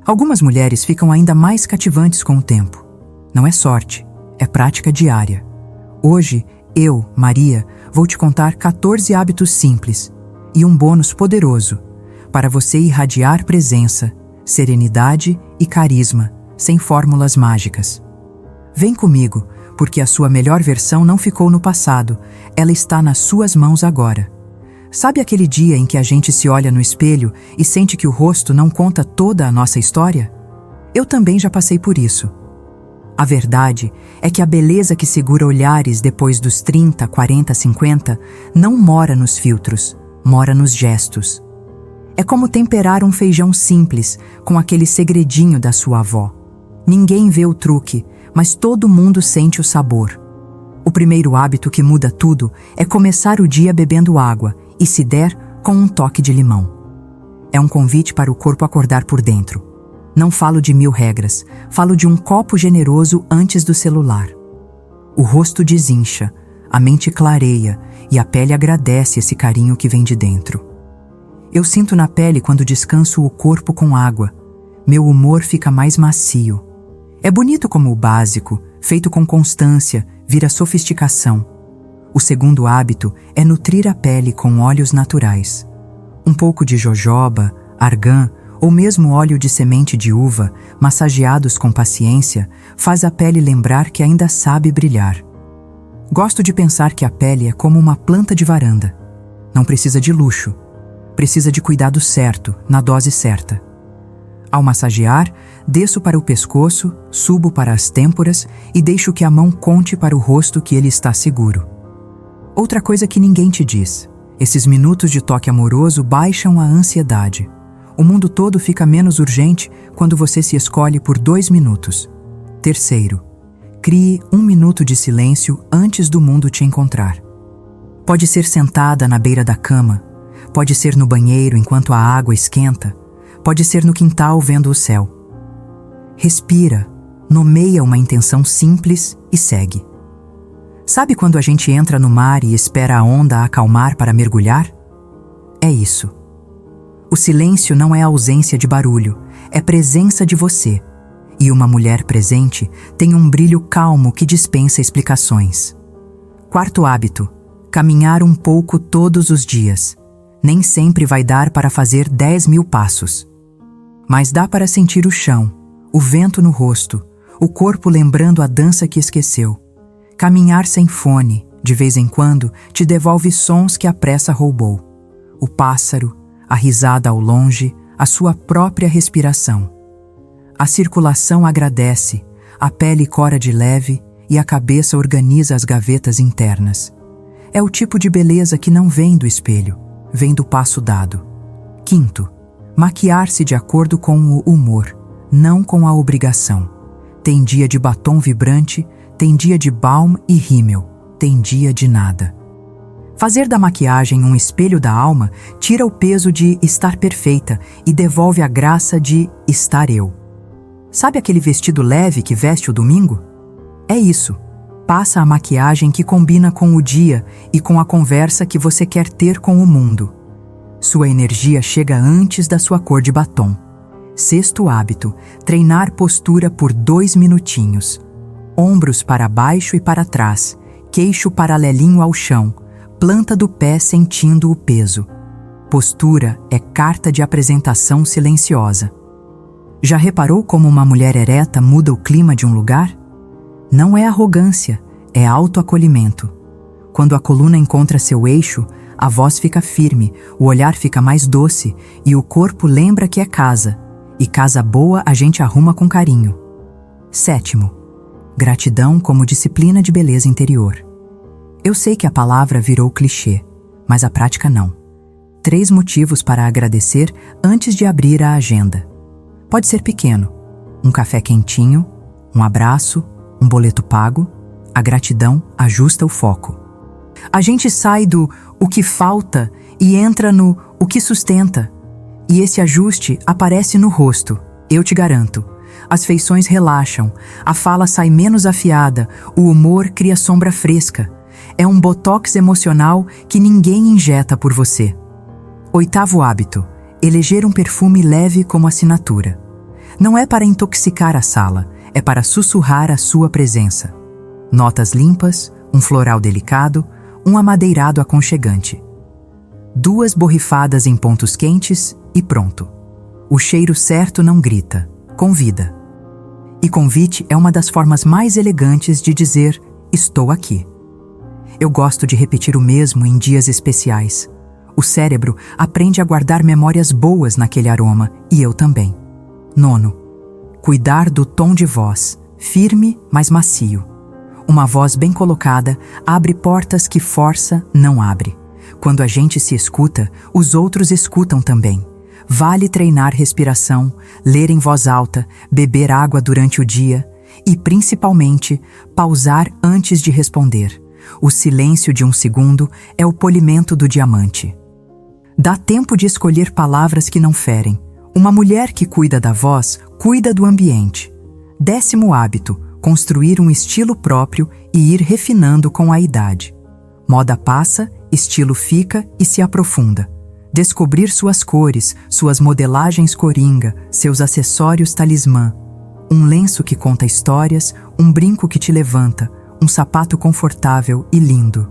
Algumas mulheres ficam ainda mais cativantes com o tempo. Não é sorte, é prática diária. Hoje, eu, Maria, vou te contar 14 hábitos simples e um bônus poderoso para você irradiar presença, serenidade e carisma, sem fórmulas mágicas. Vem comigo, porque a sua melhor versão não ficou no passado, ela está nas suas mãos agora. Sabe aquele dia em que a gente se olha no espelho e sente que o rosto não conta toda a nossa história? Eu também já passei por isso. A verdade é que a beleza que segura olhares depois dos 30, 40, 50 não mora nos filtros, mora nos gestos. É como temperar um feijão simples com aquele segredinho da sua avó. Ninguém vê o truque, mas todo mundo sente o sabor. O primeiro hábito que muda tudo é começar o dia bebendo água e, se der, com um toque de limão. É um convite para o corpo acordar por dentro. Não falo de 1000 regras, falo de um copo generoso antes do celular. O rosto desincha, a mente clareia e a pele agradece esse carinho que vem de dentro. Eu sinto na pele quando descanso o corpo com água. Meu humor fica mais macio. É bonito como o básico, feito com constância, vira sofisticação. O segundo hábito é nutrir a pele com óleos naturais. Um pouco de jojoba, argan ou mesmo óleo de semente de uva, massageados com paciência, faz a pele lembrar que ainda sabe brilhar. Gosto de pensar que a pele é como uma planta de varanda. Não precisa de luxo, precisa de cuidado certo, na dose certa. Ao massagear, desço para o pescoço, subo para as têmporas e deixo que a mão conte para o rosto que ele está seguro. Outra coisa que ninguém te diz: esses minutos de toque amoroso baixam a ansiedade. O mundo todo fica menos urgente quando você se escolhe por 2 minutos. Terceiro, crie 1 minuto de silêncio antes do mundo te encontrar. Pode ser sentada na beira da cama, pode ser no banheiro enquanto a água esquenta, pode ser no quintal vendo o céu. Respira, nomeia uma intenção simples e segue. Sabe quando a gente entra no mar e espera a onda acalmar para mergulhar? É isso. O silêncio não é ausência de barulho, é presença de você. E uma mulher presente tem um brilho calmo que dispensa explicações. Quarto hábito: caminhar um pouco todos os dias. Nem sempre vai dar para fazer 10.000 passos. Mas dá para sentir o chão, o vento no rosto, o corpo lembrando a dança que esqueceu. Caminhar sem fone, de vez em quando, te devolve sons que a pressa roubou. O pássaro, a risada ao longe, a sua própria respiração. A circulação agradece, a pele cora de leve e a cabeça organiza as gavetas internas. É o tipo de beleza que não vem do espelho, vem do passo dado. Quinto, maquiar-se de acordo com o humor, não com a obrigação. Tem dia de batom vibrante, tem dia de balm e rímel, tem dia de nada. Fazer da maquiagem um espelho da alma tira o peso de estar perfeita e devolve a graça de estar eu. Sabe aquele vestido leve que veste o domingo? É isso. Passa a maquiagem que combina com o dia e com a conversa que você quer ter com o mundo. Sua energia chega antes da sua cor de batom. Sexto hábito: treinar postura por 2 minutinhos. Ombros para baixo e para trás, queixo paralelinho ao chão, planta do pé sentindo o peso. Postura é carta de apresentação silenciosa. Já reparou como uma mulher ereta muda o clima de um lugar? Não é arrogância, é autoacolhimento. Quando a coluna encontra seu eixo, a voz fica firme, o olhar fica mais doce e o corpo lembra que é casa. E casa boa a gente arruma com carinho. Sétimo, gratidão como disciplina de beleza interior. Eu sei que a palavra virou clichê, mas a prática não. 3 motivos para agradecer antes de abrir a agenda. Pode ser pequeno: um café quentinho, um abraço, um boleto pago. A gratidão ajusta o foco. A gente sai do o que falta e entra no o que sustenta. E esse ajuste aparece no rosto, eu te garanto. As feições relaxam, a fala sai menos afiada, o humor cria sombra fresca. É um botox emocional que ninguém injeta por você. Oitavo hábito: eleger um perfume leve como assinatura. Não é para intoxicar a sala, é para sussurrar a sua presença. Notas limpas, um floral delicado, um amadeirado aconchegante. 2 borrifadas em pontos quentes e pronto. O cheiro certo não grita, convida. E convite é uma das formas mais elegantes de dizer: estou aqui. Eu gosto de repetir o mesmo em dias especiais. O cérebro aprende a guardar memórias boas naquele aroma, e eu também. 9. Cuidar do tom de voz, firme, mas macio. Uma voz bem colocada abre portas que força não abre. Quando a gente se escuta, os outros escutam também. Vale treinar respiração, ler em voz alta, beber água durante o dia e, principalmente, pausar antes de responder. O silêncio de um segundo é o polimento do diamante. Dá tempo de escolher palavras que não ferem. Uma mulher que cuida da voz, cuida do ambiente. 10º hábito: construir um estilo próprio e ir refinando com a idade. Moda passa, estilo fica e se aprofunda. Descobrir suas cores, suas modelagens coringa, seus acessórios talismã. Um lenço que conta histórias, um brinco que te levanta, um sapato confortável e lindo.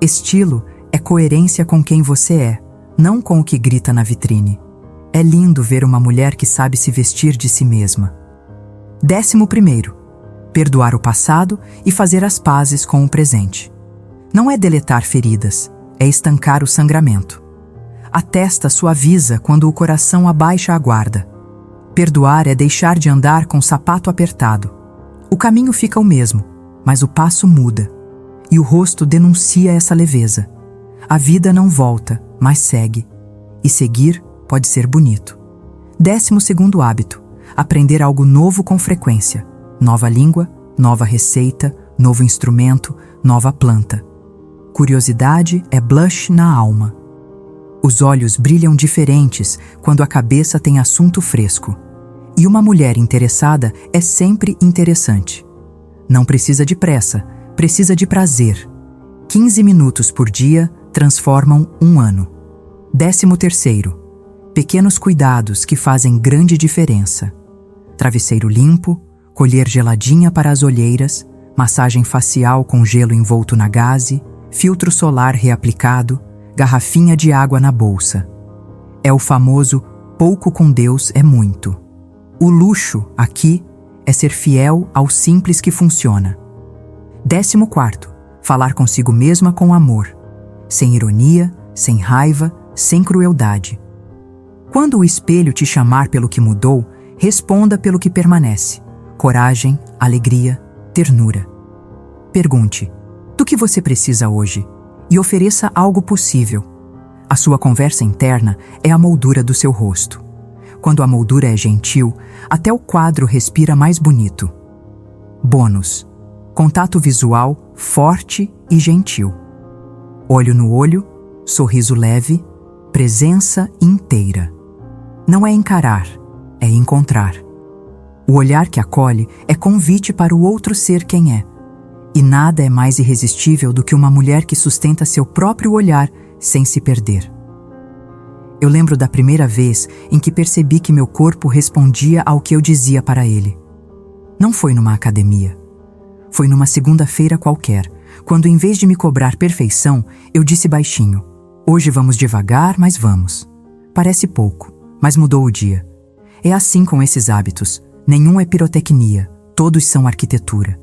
Estilo é coerência com quem você é, não com o que grita na vitrine. É lindo ver uma mulher que sabe se vestir de si mesma. 11º: perdoar o passado e fazer as pazes com o presente. Não é deletar feridas, é estancar o sangramento. A testa suaviza quando o coração abaixa a guarda. Perdoar é deixar de andar com o sapato apertado. O caminho fica o mesmo, mas o passo muda. E o rosto denuncia essa leveza. A vida não volta, mas segue. E seguir pode ser bonito. 12º hábito: aprender algo novo com frequência. Nova língua, nova receita, novo instrumento, nova planta. Curiosidade é blush na alma. Os olhos brilham diferentes quando a cabeça tem assunto fresco. E uma mulher interessada é sempre interessante. Não precisa de pressa, precisa de prazer. 15 minutos por dia transformam um ano. 13º: pequenos cuidados que fazem grande diferença. Travesseiro limpo, colher geladinha para as olheiras, massagem facial com gelo envolto na gaze, filtro solar reaplicado, garrafinha de água na bolsa. É o famoso pouco com Deus é muito. O luxo, aqui, é ser fiel ao simples que funciona. 14º: falar consigo mesma com amor. Sem ironia, sem raiva, sem crueldade. Quando o espelho te chamar pelo que mudou, responda pelo que permanece. Coragem, alegria, ternura. Pergunte: do que você precisa hoje? E ofereça algo possível. A sua conversa interna é a moldura do seu rosto. Quando a moldura é gentil, até o quadro respira mais bonito. Bônus: contato visual forte e gentil. Olho no olho, sorriso leve, presença inteira. Não é encarar, é encontrar. O olhar que acolhe é convite para o outro ser quem é. E nada é mais irresistível do que uma mulher que sustenta seu próprio olhar sem se perder. Eu lembro da primeira vez em que percebi que meu corpo respondia ao que eu dizia para ele. Não foi numa academia. Foi numa segunda-feira qualquer, quando em vez de me cobrar perfeição, eu disse baixinho: hoje vamos devagar, mas vamos. Parece pouco, mas mudou o dia. É assim com esses hábitos. Nenhum é pirotecnia, todos são arquitetura.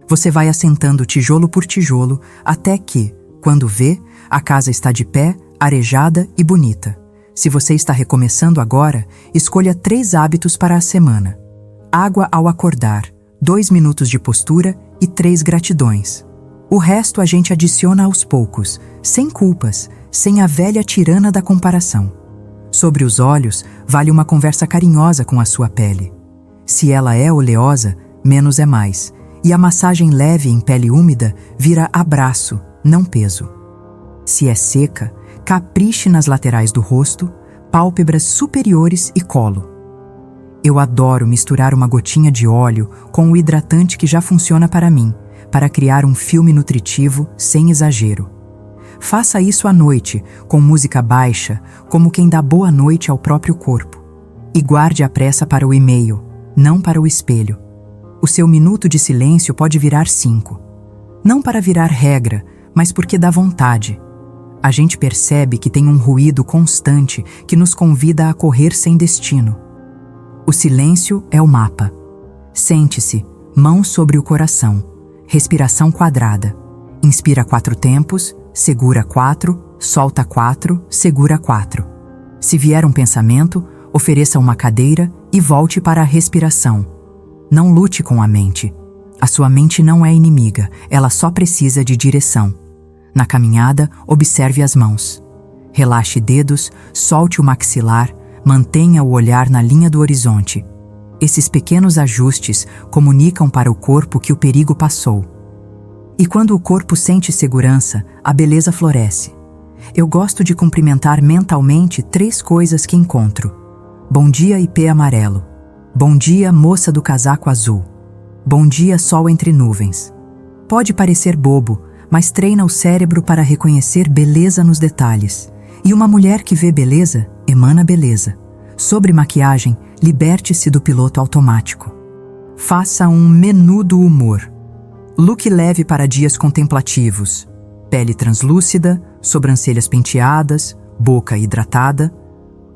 Você vai assentando tijolo por tijolo até que, quando vê, a casa está de pé, arejada e bonita. Se você está recomeçando agora, escolha 3 hábitos para a semana. Água ao acordar, 2 minutos de postura e 3 gratidões. O resto a gente adiciona aos poucos, sem culpas, sem a velha tirana da comparação. Sobre os olhos, vale uma conversa carinhosa com a sua pele. Se ela é oleosa, menos é mais. E a massagem leve em pele úmida vira abraço, não peso. Se é seca, capriche nas laterais do rosto, pálpebras superiores e colo. Eu adoro misturar uma gotinha de óleo com o hidratante que já funciona para mim, para criar um filme nutritivo sem exagero. Faça isso à noite, com música baixa, como quem dá boa noite ao próprio corpo. E guarde a pressa para o e-mail, não para o espelho. O seu minuto de silêncio pode virar 5. Não para virar regra, mas porque dá vontade. A gente percebe que tem um ruído constante que nos convida a correr sem destino. O silêncio é o mapa. Sente-se, mão sobre o coração, respiração quadrada. Inspira 4 tempos, segura 4, solta 4, segura 4. Se vier um pensamento, ofereça uma cadeira e volte para a respiração. Não lute com a mente. A sua mente não é inimiga, ela só precisa de direção. Na caminhada, observe as mãos. Relaxe dedos, solte o maxilar, mantenha o olhar na linha do horizonte. Esses pequenos ajustes comunicam para o corpo que o perigo passou. E quando o corpo sente segurança, a beleza floresce. Eu gosto de cumprimentar mentalmente 3 coisas que encontro. Bom dia, ipê amarelo. Bom dia, moça do casaco azul. Bom dia, sol entre nuvens. Pode parecer bobo, mas treina o cérebro para reconhecer beleza nos detalhes. E uma mulher que vê beleza, emana beleza. Sobre maquiagem, liberte-se do piloto automático. Faça um menu do humor. Look leve para dias contemplativos. Pele translúcida, sobrancelhas penteadas, boca hidratada.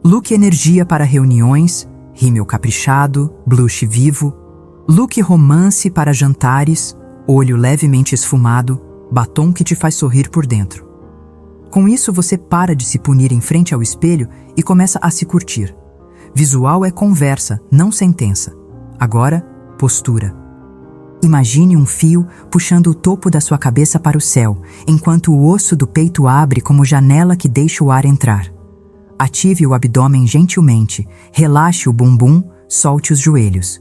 Look energia para reuniões, rímel caprichado, blush vivo. Look romance para jantares, olho levemente esfumado, batom que te faz sorrir por dentro. Com isso você para de se punir em frente ao espelho e começa a se curtir. Visual é conversa, não sentença. Agora, postura. Imagine um fio puxando o topo da sua cabeça para o céu, enquanto o osso do peito abre como janela que deixa o ar entrar. Ative o abdômen gentilmente, relaxe o bumbum, solte os joelhos.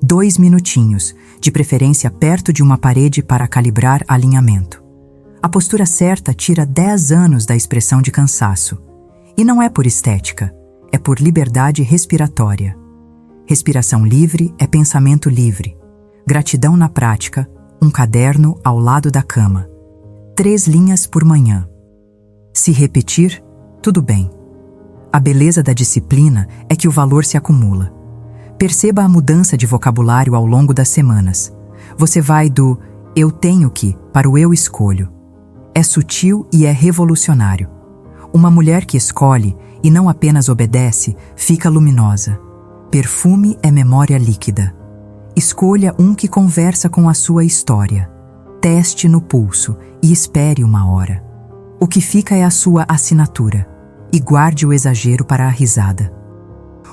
2 minutinhos, de preferência perto de uma parede para calibrar alinhamento. A postura certa tira 10 anos da expressão de cansaço. E não é por estética, é por liberdade respiratória. Respiração livre é pensamento livre. Gratidão na prática, um caderno ao lado da cama. 3 linhas por manhã. Se repetir, tudo bem. A beleza da disciplina é que o valor se acumula. Perceba a mudança de vocabulário ao longo das semanas. Você vai do eu tenho que para o eu escolho. É sutil e é revolucionário. Uma mulher que escolhe e não apenas obedece, fica luminosa. Perfume é memória líquida. Escolha um que conversa com a sua história. Teste no pulso e espere 1 hora. O que fica é a sua assinatura. E guarde o exagero para a risada.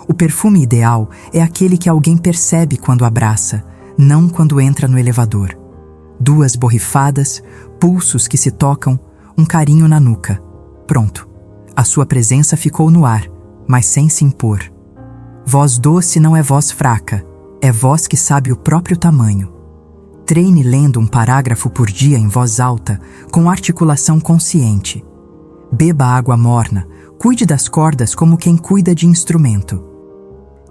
O perfume ideal é aquele que alguém percebe quando abraça, não quando entra no elevador. 2 borrifadas, pulsos que se tocam, um carinho na nuca. Pronto. A sua presença ficou no ar, mas sem se impor. Voz doce não é voz fraca, é voz que sabe o próprio tamanho. Treine lendo um parágrafo por dia em voz alta, com articulação consciente. Beba água morna, cuide das cordas como quem cuida de instrumento.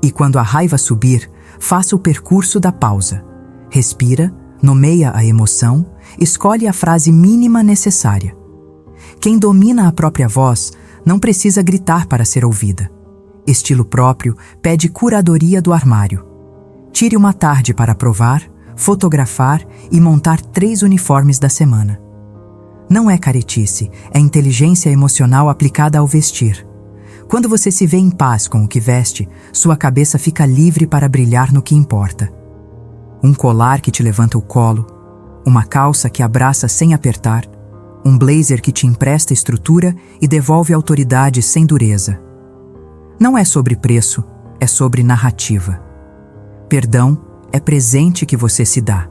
E quando a raiva subir, faça o percurso da pausa. Respira, nomeia a emoção, escolhe a frase mínima necessária. Quem domina a própria voz não precisa gritar para ser ouvida. Estilo próprio pede curadoria do armário. Tire uma tarde para provar, fotografar e montar 3 uniformes da semana. Não é caretice, é inteligência emocional aplicada ao vestir. Quando você se vê em paz com o que veste, sua cabeça fica livre para brilhar no que importa. Um colar que te levanta o colo, uma calça que abraça sem apertar, um blazer que te empresta estrutura e devolve autoridade sem dureza. Não é sobre preço, é sobre narrativa. Perdão é presente que você se dá.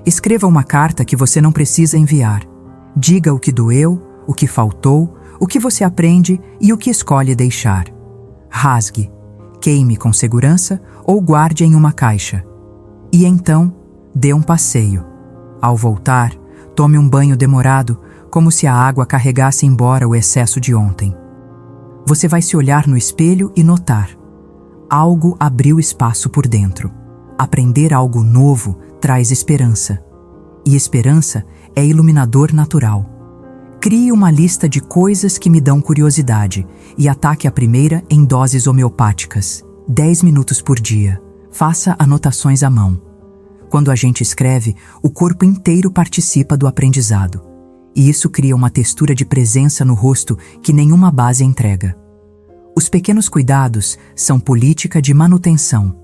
Escreva uma carta que você não precisa enviar. Diga o que doeu, o que faltou, o que você aprende e o que escolhe deixar. Rasgue, queime com segurança ou guarde em uma caixa. E então, dê um passeio. Ao voltar, tome um banho demorado, como se a água carregasse embora o excesso de ontem. Você vai se olhar no espelho e notar: algo abriu espaço por dentro. Aprender algo novo traz esperança. E esperança é iluminador natural. Crie uma lista de coisas que me dão curiosidade e ataque a primeira em doses homeopáticas. 10 minutos por dia. Faça anotações à mão. Quando a gente escreve, o corpo inteiro participa do aprendizado. E isso cria uma textura de presença no rosto que nenhuma base entrega. Os pequenos cuidados são política de manutenção.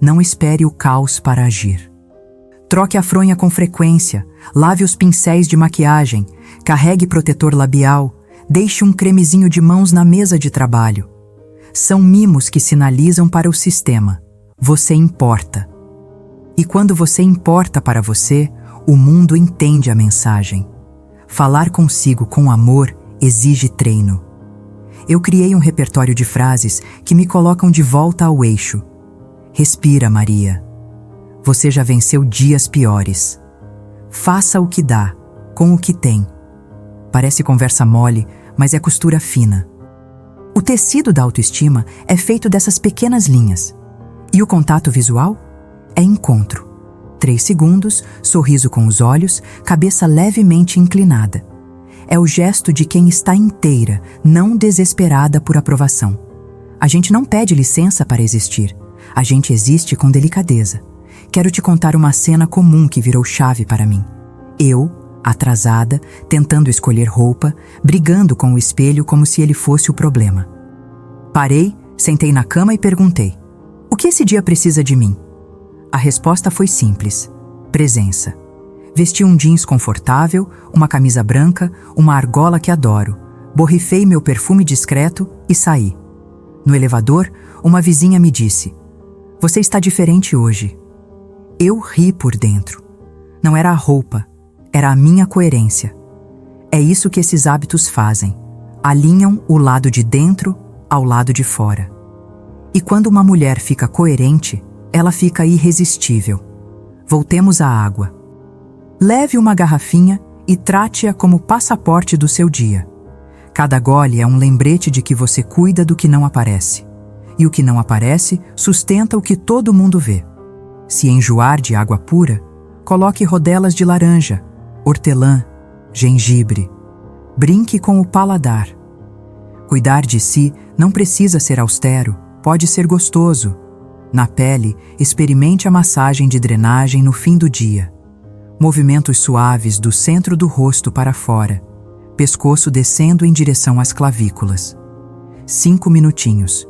Não espere o caos para agir. Troque a fronha com frequência, lave os pincéis de maquiagem, carregue protetor labial, deixe um cremezinho de mãos na mesa de trabalho. São mimos que sinalizam para o sistema: você importa. E quando você importa para você, o mundo entende a mensagem. Falar consigo com amor exige treino. Eu criei um repertório de frases que me colocam de volta ao eixo. Respira, Maria. Você já venceu dias piores. Faça o que dá, com o que tem. Parece conversa mole, mas é costura fina. O tecido da autoestima é feito dessas pequenas linhas. E o contato visual? É encontro. 3 segundos, sorriso com os olhos, cabeça levemente inclinada. É o gesto de quem está inteira, não desesperada por aprovação. A gente não pede licença para existir. A gente existe com delicadeza. Quero te contar uma cena comum que virou chave para mim. Eu, atrasada, tentando escolher roupa, brigando com o espelho como se ele fosse o problema. Parei, sentei na cama e perguntei: o que esse dia precisa de mim? A resposta foi simples: presença. Vesti um jeans confortável, uma camisa branca, uma argola que adoro. Borrifei meu perfume discreto e saí. No elevador, uma vizinha me disse: você está diferente hoje. Eu ri por dentro. Não era a roupa, era a minha coerência. É isso que esses hábitos fazem. Alinham o lado de dentro ao lado de fora. E quando uma mulher fica coerente, ela fica irresistível. Voltemos à água. Leve uma garrafinha e trate-a como passaporte do seu dia. Cada gole é um lembrete de que você cuida do que não aparece. E o que não aparece sustenta o que todo mundo vê. Se enjoar de água pura, coloque rodelas de laranja, hortelã, gengibre. Brinque com o paladar. Cuidar de si não precisa ser austero, pode ser gostoso. Na pele, experimente a massagem de drenagem no fim do dia. Movimentos suaves do centro do rosto para fora, pescoço descendo em direção às clavículas. 5 minutinhos.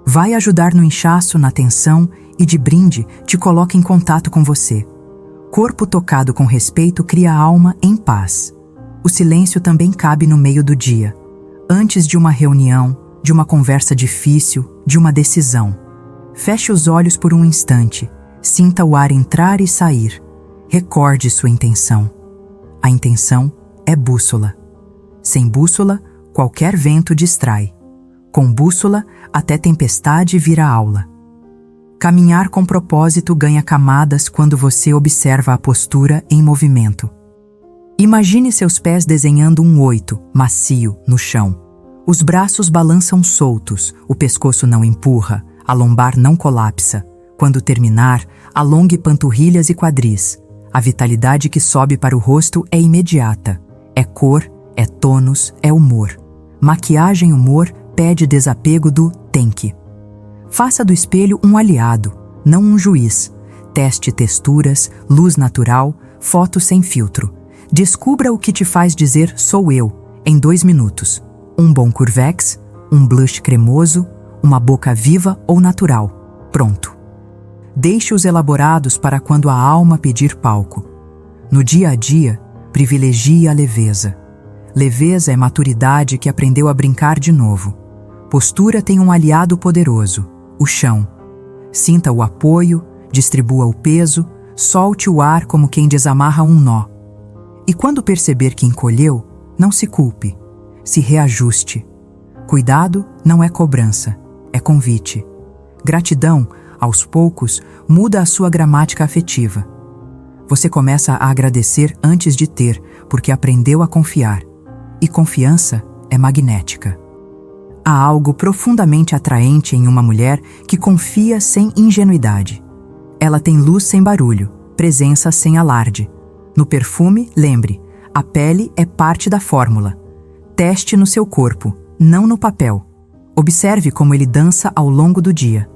Vai ajudar no inchaço, na tensão e de brinde te coloca em contato com você. Corpo tocado com respeito cria a alma em paz. O silêncio também cabe no meio do dia, antes de uma reunião, de uma conversa difícil, de uma decisão. Feche os olhos por um instante, sinta o ar entrar e sair. Recorde sua intenção. A intenção é bússola. Sem bússola, qualquer vento distrai. Com bússola, até tempestade vira aula. Caminhar com propósito ganha camadas quando você observa a postura em movimento. Imagine seus pés desenhando um 8, macio, no chão. Os braços balançam soltos, o pescoço não empurra, a lombar não colapsa. Quando terminar, alongue panturrilhas e quadris. A vitalidade que sobe para o rosto é imediata. É cor, é tônus, é humor. Maquiagem humor pede desapego do tem que. Faça do espelho um aliado, não um juiz. Teste texturas, luz natural, foto sem filtro. Descubra o que te faz dizer sou eu, em 2 minutos. Um bom curvex, um blush cremoso, uma boca viva ou natural. Pronto. Deixe os elaborados para quando a alma pedir palco. No dia a dia, privilegie a leveza. Leveza é maturidade que aprendeu a brincar de novo. Postura tem um aliado poderoso, o chão. Sinta o apoio, distribua o peso, solte o ar como quem desamarra um nó. E quando perceber que encolheu, não se culpe, se reajuste. Cuidado não é cobrança, é convite. Gratidão, aos poucos, muda a sua gramática afetiva. Você começa a agradecer antes de ter, porque aprendeu a confiar. E confiança é magnética. Há algo profundamente atraente em uma mulher que confia sem ingenuidade. Ela tem luz sem barulho, presença sem alarde. No perfume, lembre, a pele é parte da fórmula. Teste no seu corpo, não no papel. Observe como ele dança ao longo do dia.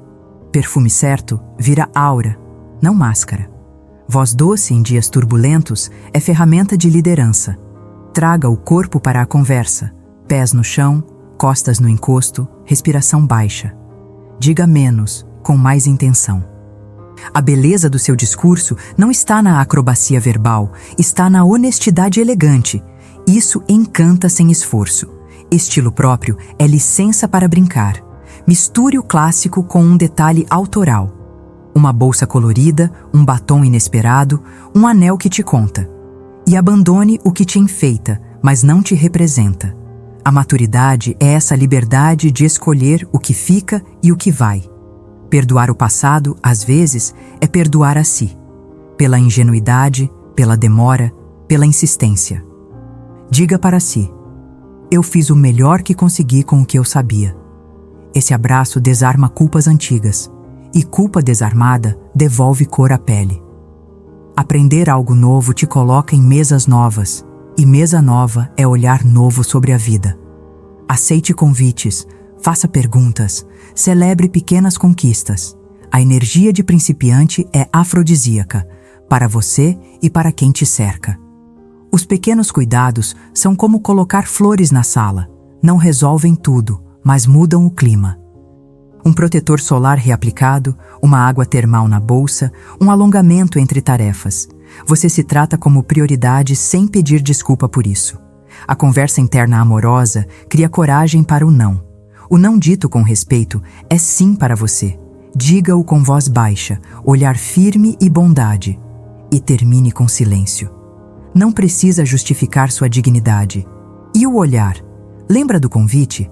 perfume certo vira aura, não máscara. Voz doce em dias turbulentos é ferramenta de liderança. Traga o corpo para a conversa, pés no chão, costas no encosto, respiração baixa. Diga menos, com mais intenção. A beleza do seu discurso não está na acrobacia verbal, está na honestidade elegante. Isso encanta sem esforço. Estilo próprio é licença para brincar. Misture o clássico com um detalhe autoral. Uma bolsa colorida, um batom inesperado, um anel que te conta. E abandone o que te enfeita, mas não te representa. A maturidade é essa liberdade de escolher o que fica e o que vai. Perdoar o passado, às vezes, é perdoar a si. Pela ingenuidade, pela demora, pela insistência. Diga para si: eu fiz o melhor que consegui com o que eu sabia. Esse abraço desarma culpas antigas, e culpa desarmada devolve cor à pele. Aprender algo novo te coloca em mesas novas, e mesa nova é olhar novo sobre a vida. Aceite convites, faça perguntas, celebre pequenas conquistas. A energia de principiante é afrodisíaca, para você e para quem te cerca. Os pequenos cuidados são como colocar flores na sala. Não resolvem tudo, mas mudam o clima. Um protetor solar reaplicado, uma água termal na bolsa, um alongamento entre tarefas. Você se trata como prioridade sem pedir desculpa por isso. A conversa interna amorosa cria coragem para o não. O não dito com respeito é sim para você. Diga-o com voz baixa, olhar firme e bondade. E termine com silêncio. Não precisa justificar sua dignidade. E o olhar? Lembra do convite?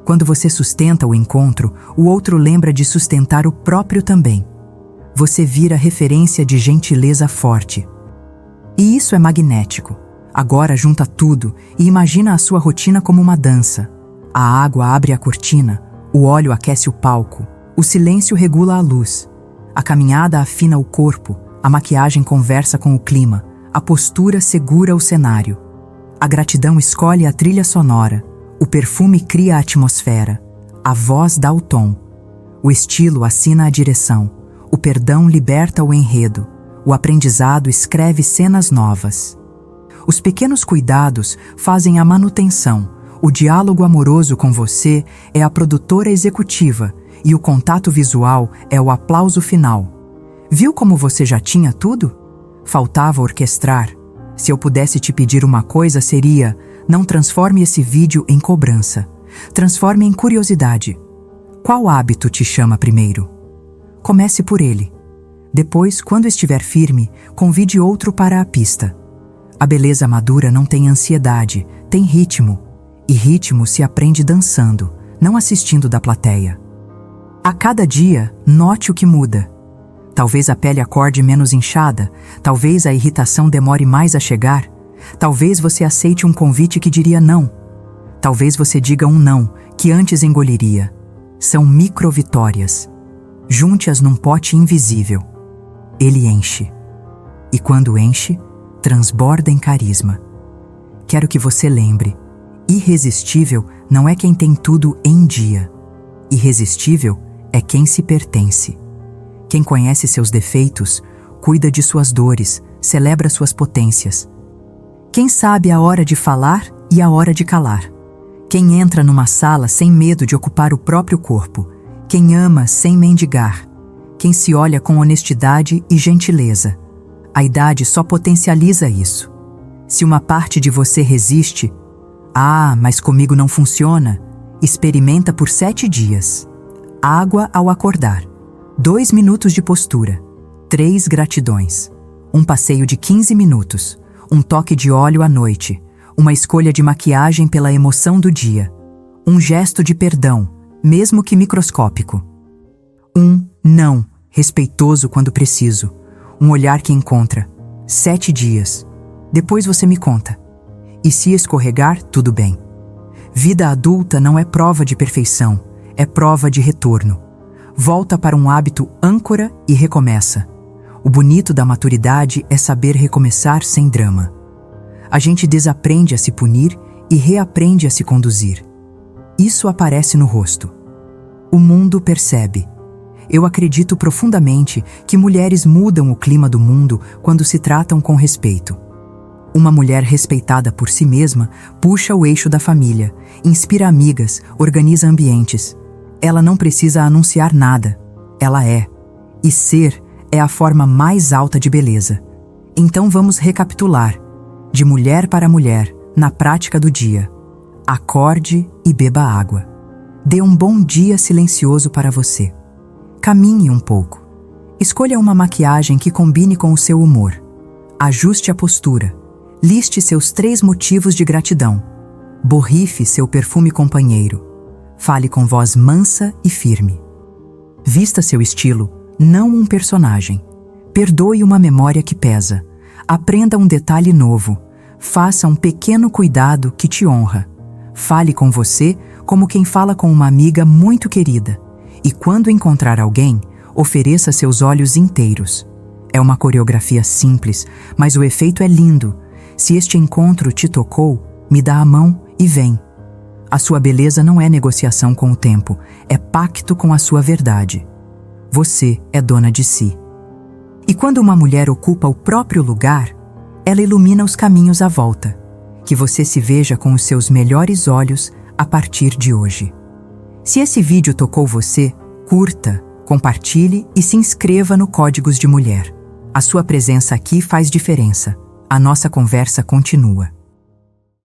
Quando você sustenta o encontro, o outro lembra de sustentar o próprio também. Você vira referência de gentileza forte. E isso é magnético. Agora junta tudo e imagina a sua rotina como uma dança. A água abre a cortina, o óleo aquece o palco, o silêncio regula a luz. A caminhada afina o corpo, a maquiagem conversa com o clima, a postura segura o cenário. A gratidão escolhe a trilha sonora, o perfume cria a atmosfera, a voz dá o tom. O estilo assina a direção, o perdão liberta o enredo, o aprendizado escreve cenas novas. Os pequenos cuidados fazem a manutenção. O diálogo amoroso com você é a produtora executiva e o contato visual é o aplauso final. Viu como você já tinha tudo? Faltava orquestrar. Se eu pudesse te pedir uma coisa seria: não transforme esse vídeo em cobrança. Transforme em curiosidade. Qual hábito te chama primeiro? Comece por ele. Depois, quando estiver firme, convide outro para a pista. A beleza madura não tem ansiedade, tem ritmo. E ritmo se aprende dançando, não assistindo da plateia. A cada dia, note o que muda. Talvez a pele acorde menos inchada, talvez a irritação demore mais a chegar, talvez você aceite um convite que diria não, talvez você diga um não que antes engoliria. São micro-vitórias. Junte-as num pote invisível. Ele enche. E quando enche, transborda em carisma. Quero que você lembre: irresistível não é quem tem tudo em dia. Irresistível é quem se pertence. Quem conhece seus defeitos, cuida de suas dores, celebra suas potências. Quem sabe a hora de falar e a hora de calar. Quem entra numa sala sem medo de ocupar o próprio corpo. Quem ama sem mendigar. Quem se olha com honestidade e gentileza. A idade só potencializa isso. Se uma parte de você resiste: ah, mas comigo não funciona. Experimenta por 7 dias. Água ao acordar. 2 minutos de postura. 3 gratidões. Um passeio de 15 minutos. Um toque de óleo à noite. Uma escolha de maquiagem pela emoção do dia. Um gesto de perdão, mesmo que microscópico. Um não, respeitoso quando preciso. Um olhar que encontra. 7 dias. Depois você me conta. E se escorregar, tudo bem. Vida adulta não é prova de perfeição, é prova de retorno. Volta para um hábito âncora e recomeça. O bonito da maturidade é saber recomeçar sem drama. A gente desaprende a se punir e reaprende a se conduzir. Isso aparece no rosto. O mundo percebe. Eu acredito profundamente que mulheres mudam o clima do mundo quando se tratam com respeito. Uma mulher respeitada por si mesma puxa o eixo da família, inspira amigas, organiza ambientes. Ela não precisa anunciar nada. Ela é. E ser é a forma mais alta de beleza. Então vamos recapitular. De mulher para mulher, na prática do dia. Acorde e beba água. Dê um bom dia silencioso para você. Caminhe um pouco. Escolha uma maquiagem que combine com o seu humor. Ajuste a postura. Liste seus 3 motivos de gratidão. Borrife seu perfume companheiro. Fale com voz mansa e firme. Vista seu estilo, não um personagem. Perdoe uma memória que pesa. Aprenda um detalhe novo. Faça um pequeno cuidado que te honra. Fale com você como quem fala com uma amiga muito querida. E quando encontrar alguém, ofereça seus olhos inteiros. É uma coreografia simples, mas o efeito é lindo. Se este encontro te tocou, me dá a mão e vem. A sua beleza não é negociação com o tempo, é pacto com a sua verdade. Você é dona de si. E quando uma mulher ocupa o próprio lugar, ela ilumina os caminhos à volta. Que você se veja com os seus melhores olhos a partir de hoje. Se esse vídeo tocou você, curta, compartilhe e se inscreva no Códigos de Mulher. A sua presença aqui faz diferença. A nossa conversa continua.